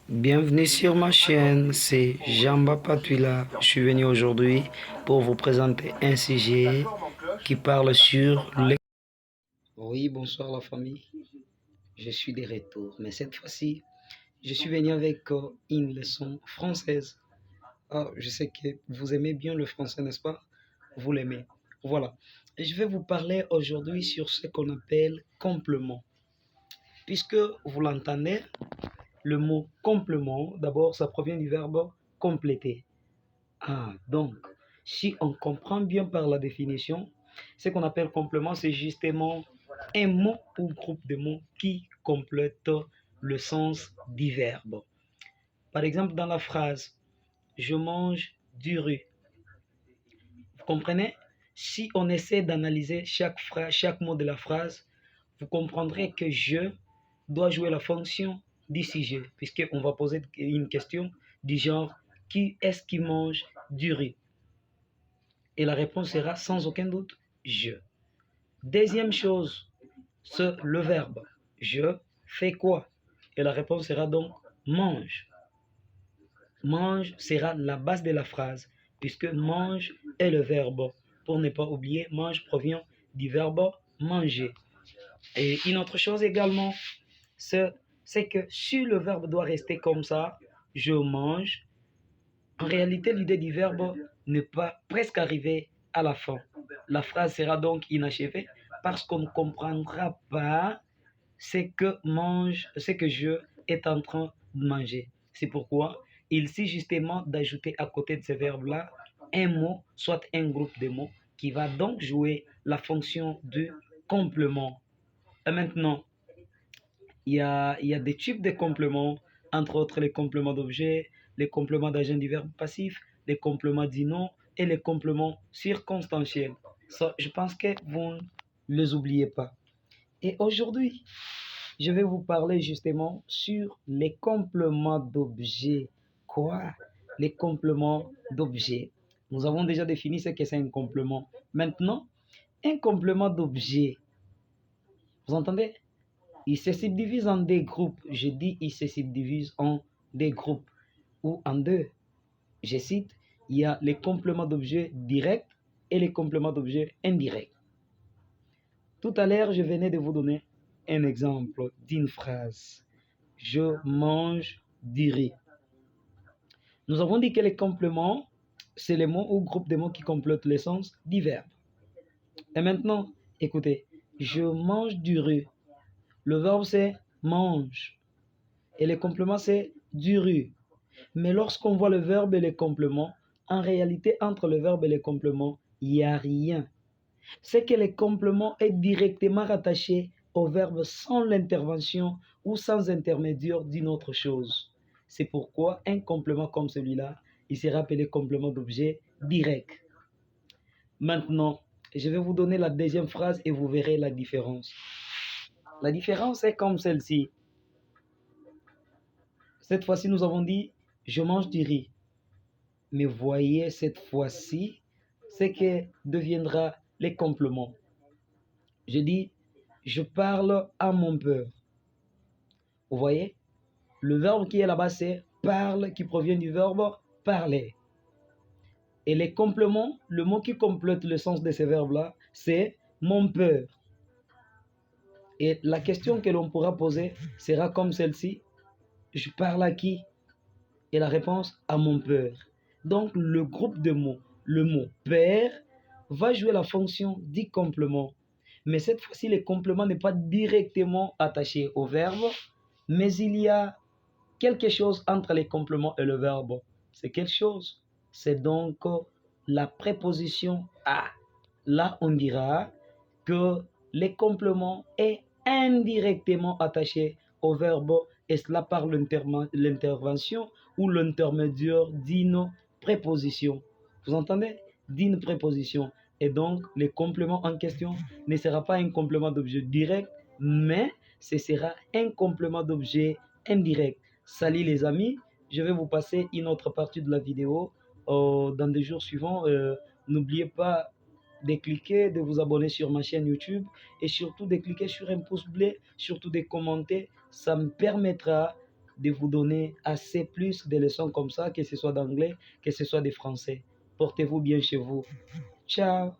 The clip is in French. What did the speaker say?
Bienvenue sur ma chaîne, c'est Jamba Patouila. Je suis venu aujourd'hui pour vous présenter un sujet qui parle sur les... Oui, bonsoir la famille. Je suis de retour, mais cette fois-ci, je suis venu avec une leçon française. Ah, je sais que vous aimez bien le français, n'est-ce pas? Vous l'aimez. Voilà. Et je vais vous parler aujourd'hui sur ce qu'on appelle complément. Puisque vous l'entendez, le mot complément, d'abord, ça provient du verbe compléter. Ah, donc, si on comprend bien par la définition, ce qu'on appelle complément, c'est justement un mot ou groupe de mots qui complète le sens du verbe. Par exemple, dans la phrase je mange du riz, vous comprenez? Si on essaie d'analyser chaque mot de la phrase, vous comprendrez que je doit jouer la fonction du sujet, puisqu'on va poser une question du genre qui est-ce qui mange du riz? Et la réponse sera sans aucun doute je. Deuxième chose, c'est le verbe. Je fais quoi? Et la réponse sera donc mange. Mange sera la base de la phrase, puisque mange est le verbe. Pour ne pas oublier, mange provient du verbe manger. Et une autre chose également, c'est que si le verbe doit rester comme ça, je mange, en réalité, l'idée du verbe n'est pas presque arrivée à la fin. La phrase sera donc inachevée parce qu'on ne comprendra pas ce que je est en train de manger. C'est pourquoi il s'agit justement d'ajouter à côté de ce verbe-là un mot, soit un groupe de mots, qui va donc jouer la fonction de complément. Et maintenant, il y a des types de compléments, entre autres les compléments d'objet, les compléments d'agent du verbe passif, les compléments du nom et les compléments circonstanciels. Ça, je pense que vous ne les oubliez pas. Et aujourd'hui, je vais vous parler justement sur les compléments d'objet. Quoi? Les compléments d'objet. Nous avons déjà défini ce que c'est un complément. Maintenant, un complément d'objet, vous entendez? Il se subdivise en des groupes. Je dis il se subdivise en des groupes ou en deux. Je cite, il y a les compléments d'objet directs et les compléments d'objet indirects. Tout à l'heure, je venais de vous donner un exemple d'une phrase. Je mange du riz. Nous avons dit que les compléments, c'est les mots ou groupes de mots qui complètent le sens du verbe. Et maintenant, écoutez, je mange du riz. Le verbe c'est mange. Et le complément c'est du riz. Mais lorsqu'on voit le verbe et les compléments, en réalité, entre le verbe et les compléments, il n'y a rien. C'est que le complément est directement rattaché au verbe sans l'intervention ou sans intermédiaire d'une autre chose. C'est pourquoi un complément comme celui-là, il sera appelé complément d'objet direct. Maintenant, je vais vous donner la deuxième phrase et vous verrez la différence. La différence est comme celle-ci. Cette fois-ci, nous avons dit je mange du riz. Mais voyez cette fois-ci ce que deviendra les compléments. Je dis je parle à mon père. Vous voyez, le verbe qui est là-bas, c'est parle, qui provient du verbe parler. Et les compléments, le mot qui complète le sens de ces verbes-là, c'est mon père. Et la question que l'on pourra poser sera comme celle-ci. Je parle à qui? Et la réponse, à mon père. Donc, le groupe de mots, le mot père, va jouer la fonction du complément. Mais cette fois-ci, le complément n'est pas directement attaché au verbe, mais il y a quelque chose entre les compléments et le verbe. C'est quelque chose. C'est donc la préposition à. Là, on dira que le complément est indirectement attaché au verbe et cela par l'intervention ou l'intermédiaire d'une préposition. Vous entendez? D'une préposition. Et donc, le complément en question ne sera pas un complément d'objet direct, mais ce sera un complément d'objet indirect. Salut les amis, je vais vous passer une autre partie de la vidéo dans des jours suivants. N'oubliez pas de cliquer, de vous abonner sur ma chaîne YouTube et surtout de cliquer sur un pouce bleu, surtout de commenter. Ça me permettra de vous donner assez plus de leçons comme ça, que ce soit d'anglais, que ce soit de français. Portez-vous bien chez vous. Ciao.